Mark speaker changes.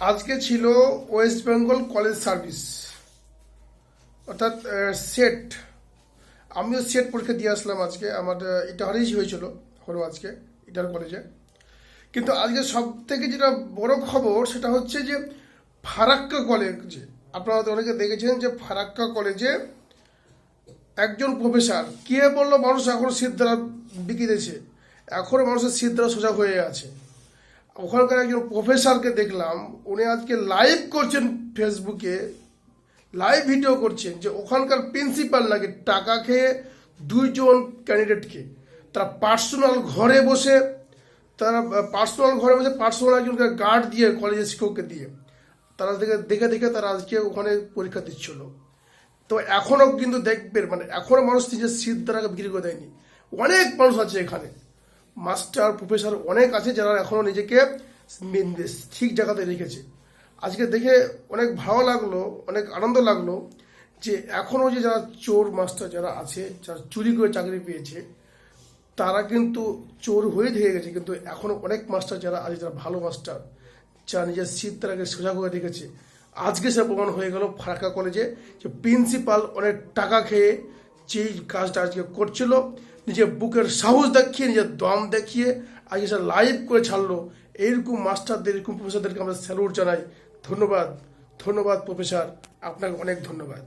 Speaker 1: আজকে ছিল West Bengal college service, অর্থাৎ সেট। আমিও সেট পরীক্ষা দিয়ে আসলাম আজকে। আমার ইটাহারেই হলো আজকে ইটাহার কলেজে। কিন্তু আজকে সব থেকে যেটা বড় খবর সেটা হচ্ছে যে ফারাক্কা কলেজে, আপনারা হয়তো অনেকে দেখেছেন যে ফারাক্কা কলেজে একজন প্রফেসর, কে বললো মানুষ এখনো শীত দ্বারা বিকি দিয়েছে, এখনো মানুষের শীত দ্বারা সোজা হয়ে আছে। ওখানকার একজন প্রফেসরকে দেখলাম, উনি আজকে লাইভ করছেন ফেসবুকে, লাইভ ভিডিও করছেন যে ওখানকার প্রিন্সিপাল নাকি টাকা খেয়ে দুইজন ক্যান্ডিডেটকে তারা পার্সোনাল ঘরে বসে পার্সোনাল একজনকে গার্ড দিয়ে কলেজের শিক্ষককে দিয়ে তারা দেখে দেখে তারা আজকে ওখানে পরীক্ষা দিচ্ছিল। তো এখনও কিন্তু দেখবেন, মানে এখনও মানুষ নিজের শীত দ্বারা বিক্রি করে দেয়নি। অনেক মানুষ আছে এখানে, মাস্টার প্রফেসর অনেক আছে যারা এখনও নিজেকে ঠিক জায়গাতে রেখেছে। আজকে দেখে অনেক ভালো লাগলো, অনেক আনন্দ লাগলো যে এখনও যে যারা চোর মাস্টার যারা আছে, যারা চুরি করে চাকরি পেয়েছে, তারা কিন্তু চোর হয়ে থেকে গেছে, কিন্তু এখনও অনেক মাস্টার যারা আছে, যারা ভালো মাস্টার, যারা নিজের শীত তারাকে সোজা করে রেখেছে। আজকে সে প্রমাণ হয়ে গেল ফারাক্কা কলেজে যে প্রিন্সিপাল অনেক টাকা খেয়ে যেই কাজটা আজকে করছিল, নিজের বুকের সাহস দেখিয়ে, নিজের দম দেখিয়ে আজকে সে লাইভ করে ছাড়লো। এইরকম মাস্টারদের, এরকম প্রফেসরদেরকে আমরা স্যালুট জানাই। ধন্যবাদ, ধন্যবাদ প্রফেসর, আপনাকে অনেক ধন্যবাদ।